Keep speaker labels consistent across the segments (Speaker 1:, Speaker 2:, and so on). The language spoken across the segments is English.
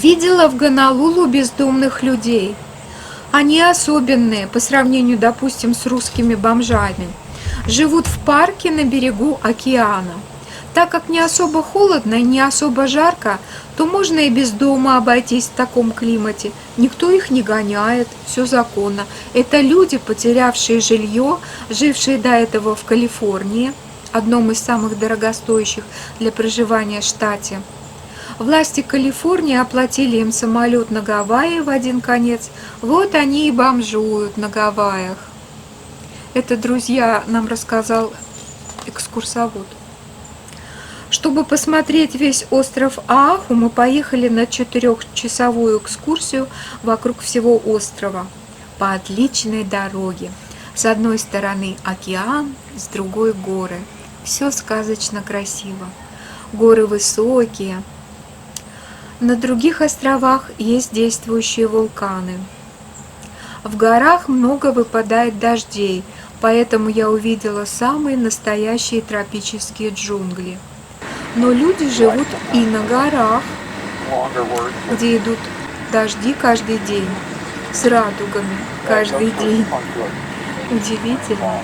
Speaker 1: Видела в Гонолулу бездомных людей. Они особенные по сравнению, допустим, с русскими бомжами. Живут в парке на берегу океана. Так как не особо холодно и не особо жарко, то можно и без дома обойтись в таком климате. Никто их не гоняет, все законно. Это люди, потерявшие жилье, жившие до этого в Калифорнии, одном из самых дорогостоящих для проживания штате. Власти Калифорнии оплатили им самолет на Гавайи в один конец. Вот они и бомжуют на Гавайях. Это, друзья, нам рассказал экскурсовод. Чтобы посмотреть весь остров Оаху, мы поехали на 4-часовую экскурсию вокруг всего острова по отличной дороге. С одной стороны океан, с другой горы. Все сказочно красиво. Горы высокие. На других островах есть действующие вулканы. В горах много выпадает дождей, поэтому я увидела самые настоящие тропические джунгли. Но люди живут и на горах, где идут дожди каждый день, с радугами каждый день. Удивительно.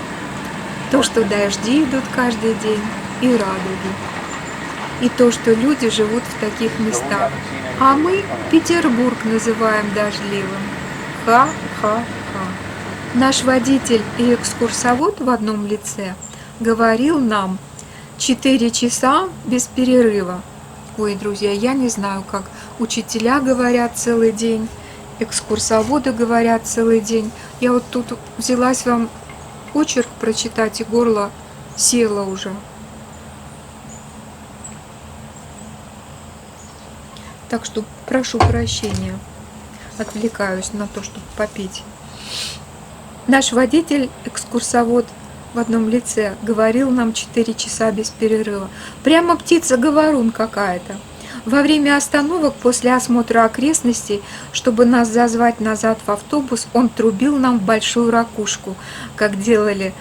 Speaker 1: То, что дожди идут каждый день, и радуги. И то, что люди живут в таких местах. А мы Петербург называем дождливым. Ха-ха-ха. Наш водитель и экскурсовод в одном лице говорил нам 4 часа без перерыва. Ой, друзья, я не знаю, как учителя говорят целый день, экскурсоводы говорят целый день. Я вот тут взялась вам очерк прочитать, и горло село уже. Так что прошу прощения, отвлекаюсь на то, чтобы попить. Наш водитель, экскурсовод в одном лице, говорил нам 4 часа без перерыва. Прямо птица-говорун какая-то. Во время остановок после осмотра окрестностей, чтобы нас зазвать назад в автобус, он трубил нам в большую ракушку, как делали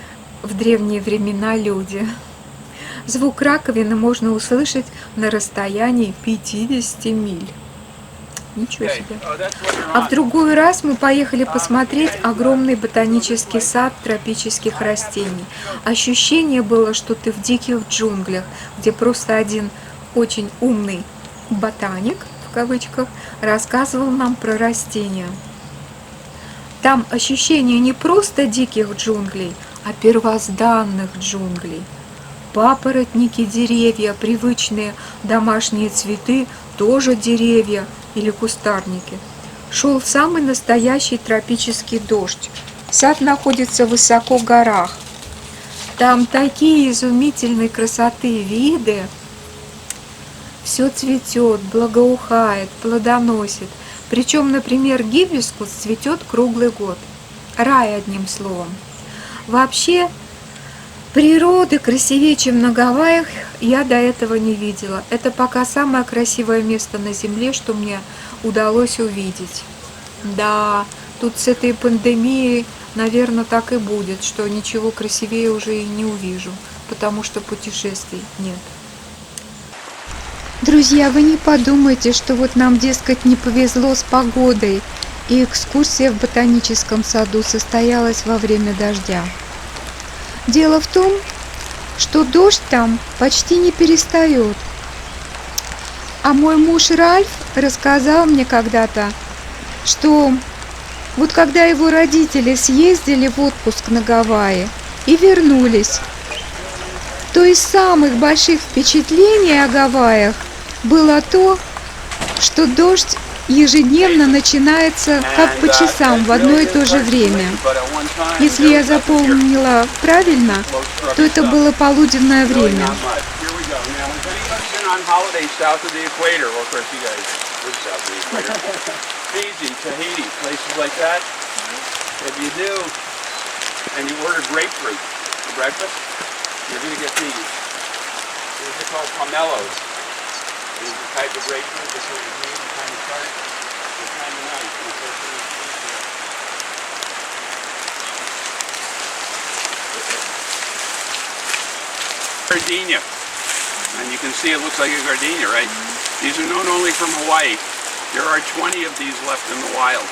Speaker 1: в древние времена люди. Звук раковины можно услышать на расстоянии 50 миль. Ничего себе. А в другой раз мы поехали посмотреть огромный ботанический сад тропических растений. Ощущение было, что ты в диких джунглях, где просто один очень умный ботаник, в кавычках, рассказывал нам про растения. Там ощущение не просто диких джунглей, а первозданных джунглей. Папоротники, деревья, привычные домашние цветы, тоже деревья или кустарники. Шел самый настоящий тропический дождь. Сад находится высоко в горах. Там такие изумительной красоты виды. Все цветет, благоухает, плодоносит. Причем, например, гибискус цветет круглый год. Рай, одним словом. Вообще, природы красивее, чем на Гавайях, я до этого не видела. Это пока самое красивое место на Земле, что мне удалось увидеть. Да, тут с этой пандемией, наверное, так и будет, что ничего красивее уже и не увижу, потому что путешествий нет. Друзья, вы не подумайте, что вот нам, дескать, не повезло с погодой, и экскурсия в ботаническом саду состоялась во время дождя. Дело в том, что дождь там почти не перестает. А мой муж Ральф рассказал мне когда-то, что вот когда его родители съездили в отпуск на Гавайи и вернулись, то из самых больших впечатлений о Гавайях было то, что дождь ежедневно начинается как по часам в одно и то же время. Если я запомнила правильно, то это было полуденное время.
Speaker 2: Is the type of grapefruit that's sort of green and kind of tart. It's kind of nice. Gardenia. And you can see it looks like a gardenia, right? These are known only from Hawaii.
Speaker 3: There are 20 of these left in the wild.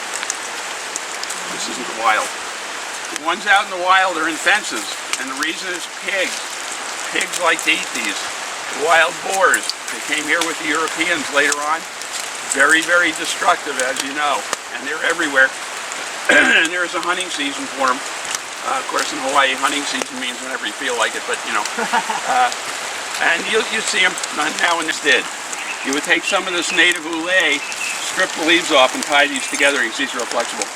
Speaker 3: This isn't the wild. The ones out in the wild are in fences, and the reason is pigs. Pigs like to eat these. The wild boars, they came here with the Europeans later on. Very, very destructive, as you know, and they're everywhere. And there's a hunting season for them. Of course, in Hawaii, hunting season means whenever you feel like it, but you know. And you see them now and this did. You would take some of this native ule, strip the leaves off, and tie these together. You can see it's real flexible.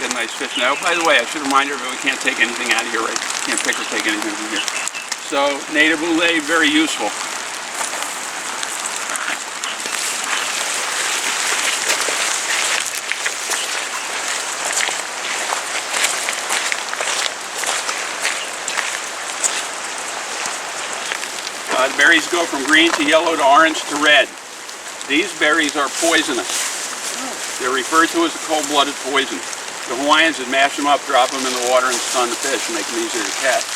Speaker 3: Get a nice fish. Now, by the way, I should remind everybody we can't take anything out of here, right? Can't pick or take anything from here. So, native ule, very useful. The berries go from green to yellow to orange to red. These berries are poisonous. They're referred to as a cold-blooded poison. The Hawaiians would mash them up, drop them in the water, and stun the fish, and make them easier to catch.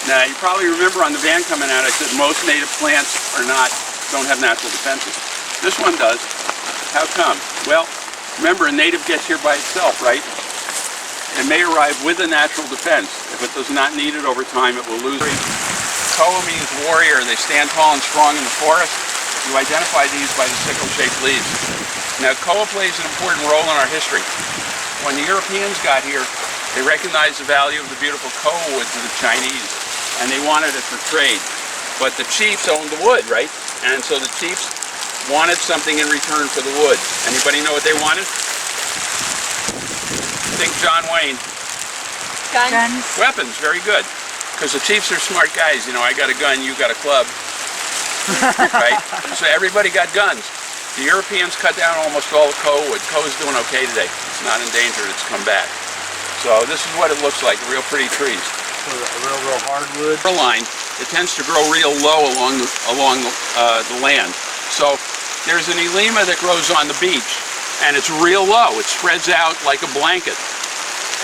Speaker 3: Now, you probably remember on the van coming out, I said most native plants don't have natural defenses. This one does. How come? Well, remember, a native gets here by itself, right? It may arrive with a natural defense. If it does not need it over time, it will lose it. Koa means warrior. They stand tall and strong in the forest. You identify these by the sickle-shaped leaves. Now, koa plays an important role in our history. When the Europeans got here, they recognized the value of the beautiful koa wood to the Chinese, and they wanted it for trade. But the chiefs owned the wood, right? And so the chiefs wanted something in return for the wood. Anybody know what they wanted? Think John Wayne.
Speaker 4: Guns.
Speaker 3: Weapons, very good. Because the chiefs are smart guys, you know, I got a gun, you got a club. Right? So everybody got guns. The Europeans cut down almost all the koa wood. Koa's doing okay today. It's not endangered, it's come back. So this is what it looks like, real pretty trees.
Speaker 2: So real hardwood.
Speaker 3: Line, it tends to grow real low along the land. So there's an Ilima that grows on the beach, and it's real low. It spreads out like a blanket.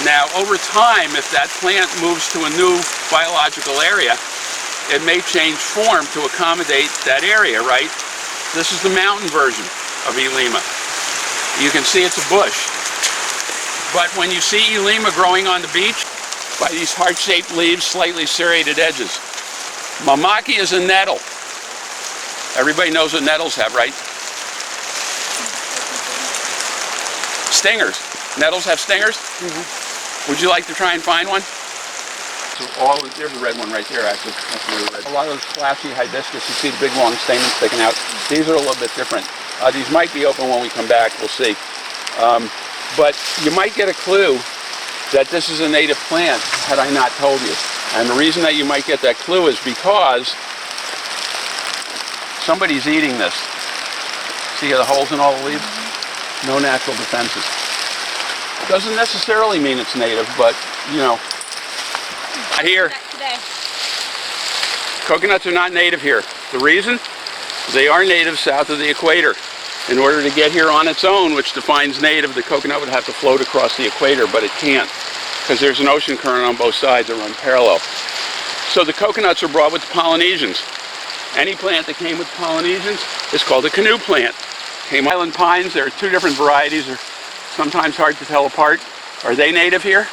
Speaker 3: Now, over time, if that plant moves to a new biological area, it may change form to accommodate that area, right? This is the mountain version of Ilima. You can see it's a bush. But when you see Ilima growing on the beach, by these heart-shaped leaves, slightly serrated edges. Mamaki is a nettle. Everybody knows what nettles have, right? Stingers. Nettles have stingers? Mm-hmm. Would you like to try and find one? So there's a red one right there, actually. That's really red. A lot of those flashy hibiscus, you see the big long stamens sticking out. These are a little bit different. These might be open when we come back, we'll see. But you might get a clue that this is a native plant had I not told you. And the reason that you might get that clue is because somebody's eating this. See the holes in all the leaves? No natural defenses. Doesn't necessarily mean it's native, but you know. Here, coconuts are not native here. The reason? They are native south of the equator. In order to get here on its own, which defines native, the coconut would have to float across the equator, but it can't, because there's an ocean current on both sides that run parallel. So the coconuts are brought with the Polynesians. Any plant that came with Polynesians is called a canoe plant. Island pines, there are two different varieties, they're sometimes hard to tell apart. Are they native here?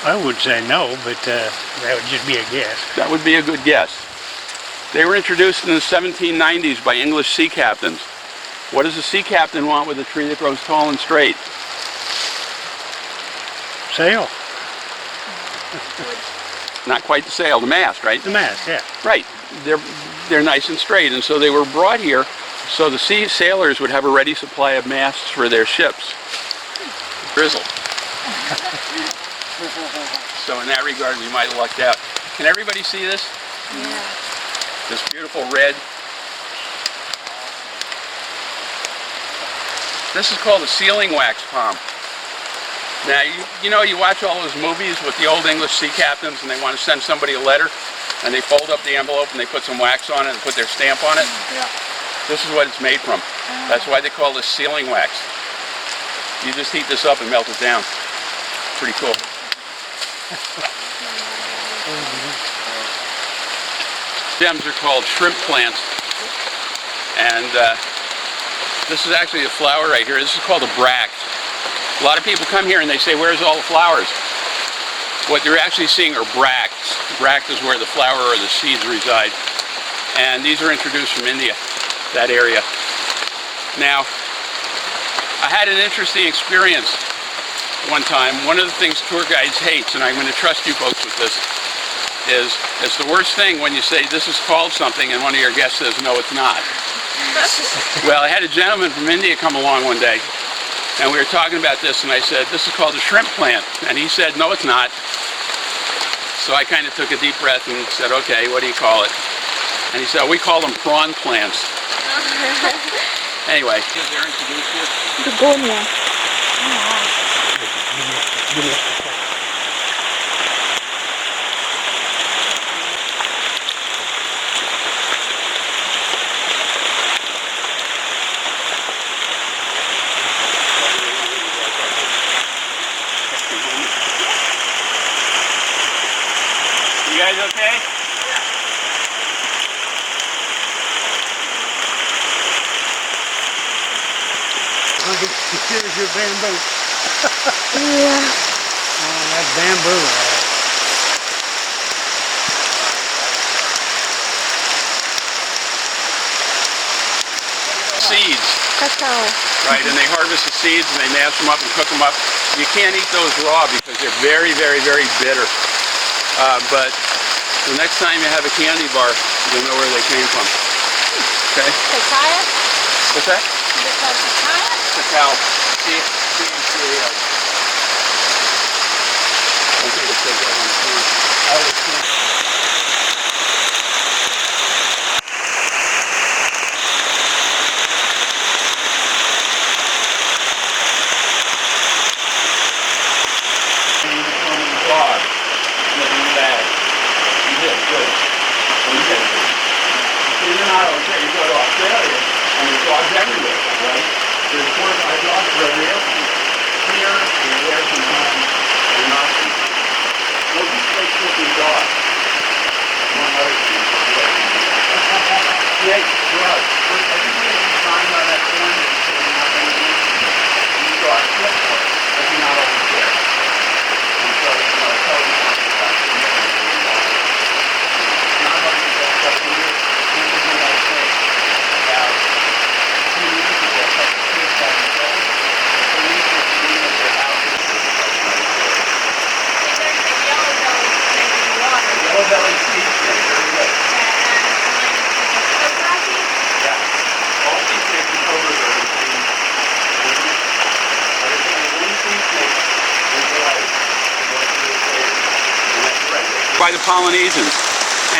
Speaker 2: I would say no, but that would just be a guess.
Speaker 3: That would be a good guess. They were introduced in the 1790s by English sea captains. What does a sea captain want with a tree that grows tall and straight?
Speaker 2: Sail.
Speaker 3: Not quite the sail, the mast, right?
Speaker 2: The mast, yeah.
Speaker 3: Right. They're nice and straight, and so they were brought here so the sea sailors would have a ready supply of masts for their ships. Drizzle. So in that regard, we might have lucked out. Can everybody see this?
Speaker 4: Yeah.
Speaker 3: This beautiful red. This is called a sealing wax palm. Now, you know, you watch all those movies with the old English sea captains and they want to send somebody a letter and they fold up the envelope and they put some wax on it and put their stamp on it.
Speaker 4: Yeah.
Speaker 3: This is what it's made from. That's why they call this sealing wax. You just heat this up and melt it down. Pretty cool. Stems are called shrimp plants, and This is actually a flower right here. This is called a bract. A lot of people come here and they say, where's all the flowers? What you're actually seeing are bracts. Bract is where the flower or the seeds reside. And these are introduced from India, that area. Now, I had an interesting experience one time. One of the things tour guides hates, and I'm going to trust you folks with this, is it's the worst thing when you say this is called something and one of your guests says, no, it's not. Well, I had a gentleman from India come along one day, and we were talking about this, and I said, this is called a shrimp plant. And he said, no, it's not. So I kind of took a deep breath and said, okay, what do you call it? And he said, we call them prawn plants. Anyway.
Speaker 1: Begonia.
Speaker 3: You guys okay?
Speaker 2: Here's your bamboo.
Speaker 1: Yeah.
Speaker 2: Oh, that's bamboo.
Speaker 3: Seeds.
Speaker 1: Cacao.
Speaker 3: Right, and they harvest the seeds and they mash them up and cook them up. You can't eat those raw because they're very, very, very bitter. But the next time you have a candy bar, you'll know where they came from. Okay?
Speaker 4: Cacao?
Speaker 3: What's that?
Speaker 4: Is it called cacao?
Speaker 3: Cacao. C-A-C-A-O. I think it says that on the can. I always think. By the Polynesians.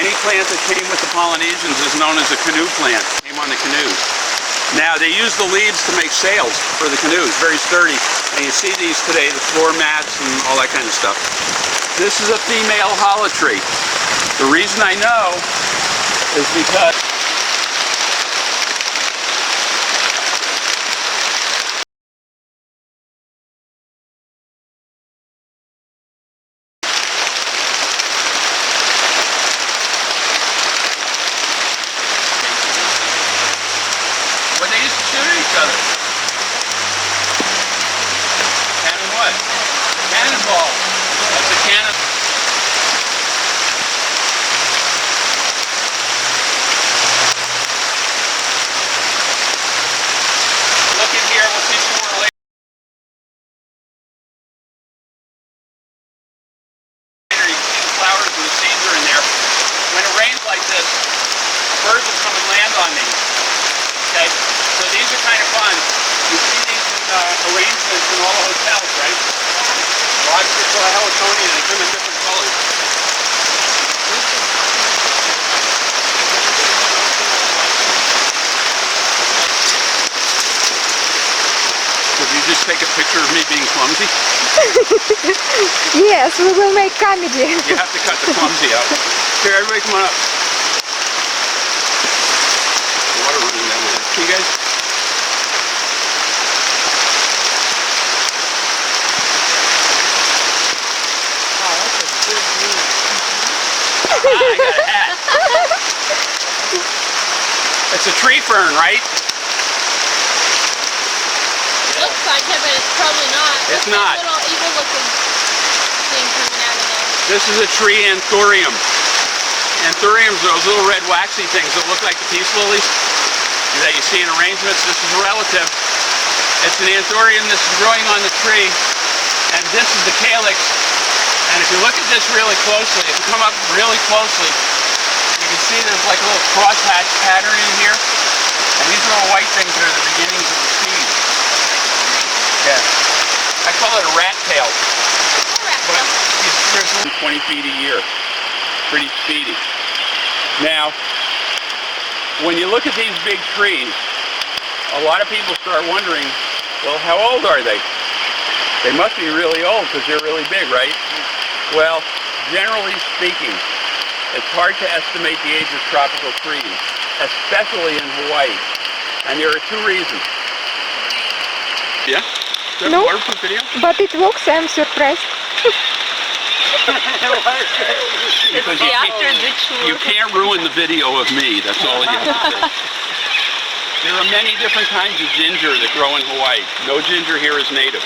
Speaker 3: Any plant that came with the Polynesians is known as a canoe plant. Came on the canoes. Now they use the leaves to make sails for the canoes, very sturdy. And you see these today, the floor mats and all that kind of stuff. This is a female hollow tree. The reason I know is because just take a picture of me being clumsy?
Speaker 1: Yes, we will make comedy.
Speaker 3: You have to cut the clumsy out. Here, everybody come on up. The water running down there. See you guys?
Speaker 4: Oh, that's a big leaf.
Speaker 3: I got a hat. It's a tree fern, right?
Speaker 4: it's probably not.
Speaker 3: It's
Speaker 4: Look at
Speaker 3: not.
Speaker 4: that little evil-looking thing coming out of there.
Speaker 3: This is a tree anthurium. Anthuriums are those little red waxy things that look like the peace lilies that you see in arrangements. This is a relative. It's an anthurium that's growing on the tree, and this is the calyx. And if you look at this really closely, if you come up really closely, you can see there's like a little crosshatch pattern in here. And these little white things are the beginnings of the seed. Yeah. I call it a rat tail. But there's 20 feet a year. Pretty speedy. Now, when you look at these big trees, a lot of people start wondering, well, how old are they? They must be really old because they're really big, right? Well, generally speaking, it's hard to estimate the age of tropical trees, especially in Hawaii. And there are two reasons. Yeah? Is that
Speaker 1: No.
Speaker 3: a waterproof video?
Speaker 1: But it works, I'm surprised.
Speaker 3: Because you can't ruin the video of me, that's all you have to say. There are many different kinds of ginger that grow in Hawaii. No ginger here is native.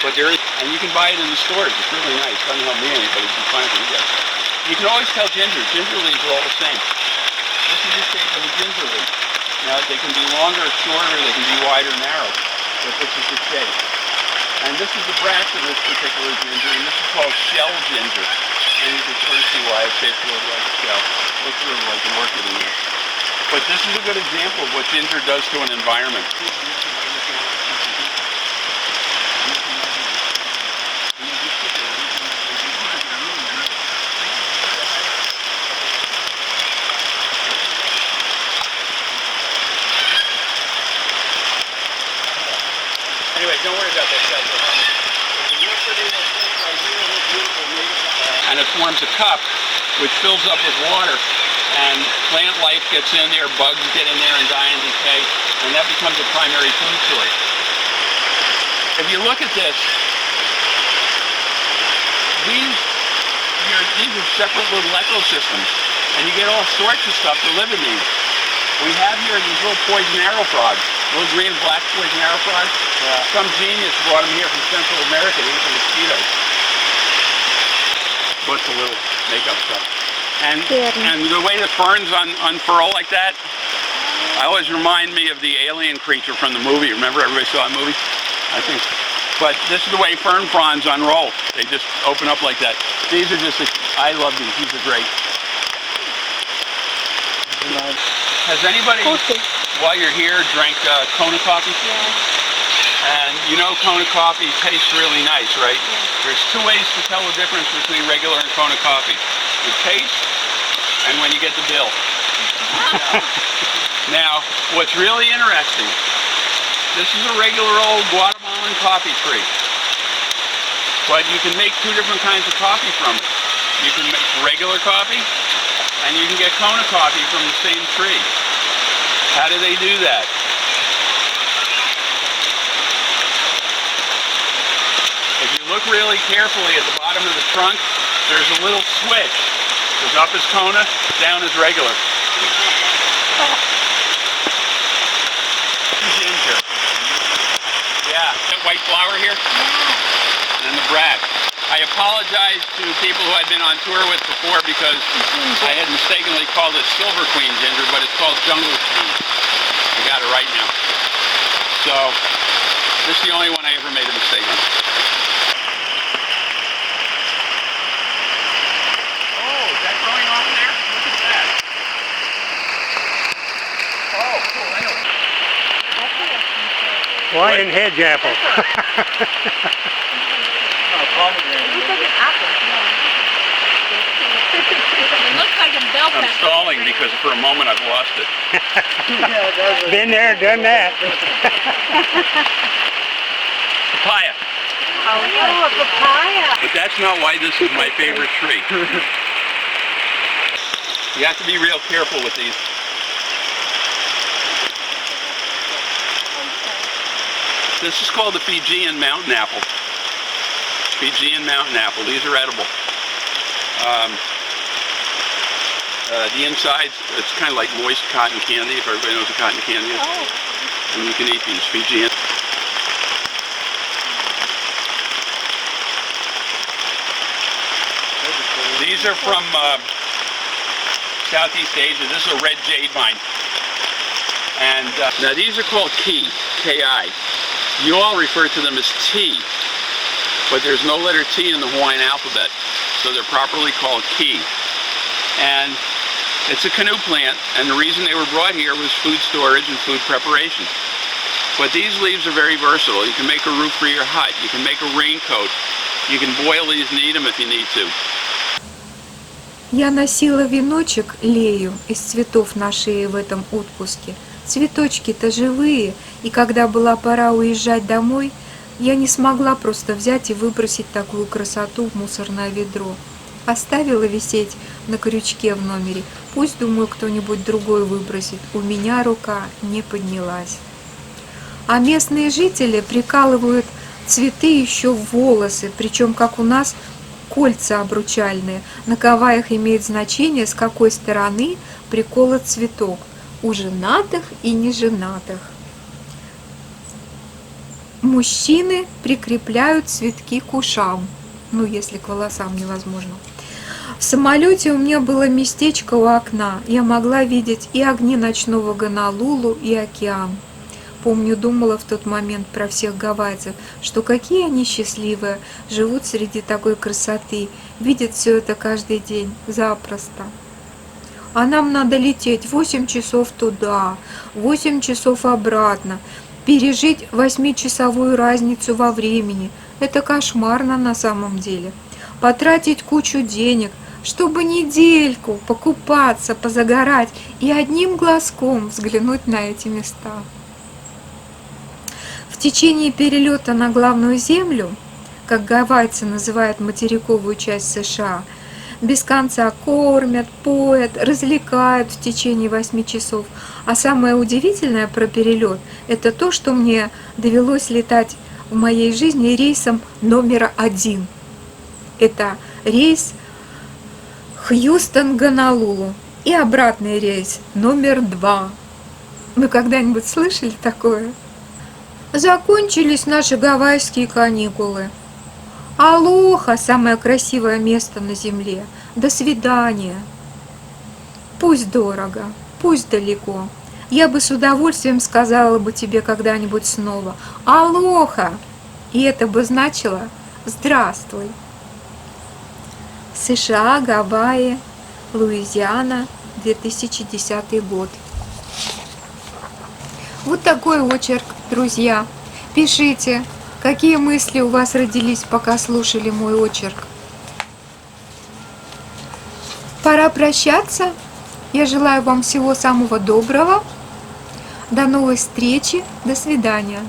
Speaker 3: But there is, and you can buy it in the stores. It's really nice. Doesn't help me any, but it's fine for you guys. You can always tell ginger. Ginger leaves are all the same. This is the shape of a ginger leaf. Now, they can be longer or shorter, they can be wide or narrow, but this is the shape. And this is the branch of this particular ginger, and this is called shell ginger. And you can sort of see why it's shaped a little like a shell. Looks sort of like an orchid in there. But this is a good example of what ginger does to an environment. Anyway, don't worry about that stuff. And it forms a cup which fills up with water, and plant life gets in there, bugs get in there and die and decay, and that becomes a primary food source. If you look at this, these are separate little ecosystems, and you get all sorts of stuff to live in these. We have here these little poison arrow frogs, little green and black poison arrow frogs. Some genius brought them here from Central America to eat the mosquitoes. Bunch of little makeup stuff. And the way the ferns unfurl like that, I always remind me of the alien creature from the movie. Remember everybody saw that movie? I think. But this is the way fern fronds unroll. They just open up like that. These are just, I love these. These are great. Has anybody, while you're here, drank Kona coffee? Yeah. And you know Kona coffee tastes really nice, right? Yeah. There's two ways to tell the difference between regular and Kona coffee. The taste and when you get the bill. Now, what's really interesting, this is a regular old Guatemalan coffee tree. But you can make two different kinds of coffee from it. You can make regular coffee, and you can get Kona coffee from the same tree. How do they do that? If you look really carefully at the bottom of the trunk, there's a little switch. Goes up as Kona, down as regular. Ginger. Yeah, that white flower here? Yeah. And the bract. I apologize to people who I've been on tour with before because I had mistakenly called it Silver Queen ginger, but it's called Jungle Queen. I got it right now. So, this is the only one I ever made a mistake on. Oh, is that growing off there? Look at that. Oh, cool. I know.
Speaker 2: Hawaiian hedge apple.
Speaker 4: It looks like a bell pepper.
Speaker 3: I'm stalling because for a moment I've lost it.
Speaker 2: Been there, done that.
Speaker 3: Papaya.
Speaker 4: Oh, a papaya.
Speaker 3: But that's not why this is my favorite tree. You have to be real careful with these. This is called the Fijian mountain apple. Fijian mountain apple. These are edible. The inside, it's kind of like moist cotton candy, if everybody knows what cotton candy is. Oh. And you can eat these Fijian. These are from Southeast Asia. This is a red jade vine. And now these are called ki, K-I. You all refer to them as T, but there's no letter T in the Hawaiian alphabet, so they're properly called ki. And it's a canoe plant, and the reason they were brought here was food storage and food preparation. But these leaves are very versatile. You can make a roof for your hut, you can make a raincoat, you can boil these and eat them if you need to.
Speaker 1: Я носила веночек Лею из цветов на шее в этом отпуске. Цветочки-то живые, и когда была пора уезжать домой, я не смогла просто взять и выбросить такую красоту в мусорное ведро. Оставила висеть на крючке в номере. Пусть, думаю, кто-нибудь другой выбросит. У меня рука не поднялась. А местные жители прикалывают цветы еще в волосы, причем, как у нас, кольца обручальные. На Гавайях имеет значение, с какой стороны приколот цветок. У женатых и неженатых. Мужчины прикрепляют цветки к ушам. Ну, если к волосам невозможно. В самолете у меня было местечко у окна. Я могла видеть и огни ночного Гонолулу, и океан. Помню, думала в тот момент про всех гавайцев, что какие они счастливые, живут среди такой красоты, видят все это каждый день, запросто. А нам надо лететь 8 часов туда, 8 часов обратно, пережить 8-часовую разницу во времени. Это кошмарно на самом деле. Потратить кучу денег, чтобы недельку покупаться, позагорать и одним глазком взглянуть на эти места. В течение перелета на главную землю, как гавайцы называют материковую часть США, без конца кормят, поят, развлекают в течение 8 часов. А самое удивительное про перелет – это то, что мне довелось летать в моей жизни рейсом номер 1. Это рейс Хьюстон-Гонолулу и обратный рейс номер 2. Вы когда-нибудь слышали такое? Закончились наши гавайские каникулы. Алоха, самое красивое место на земле. До свидания. Пусть дорого, пусть далеко. Я бы с удовольствием сказала бы тебе когда-нибудь снова алоха. И это бы значило здравствуй. США, Гавайи, Луизиана, 2010 год. Вот такой очерк, друзья. Пишите, какие мысли у вас родились, пока слушали мой очерк. Пора прощаться. Я желаю вам всего самого доброго. До новой встречи. До свидания.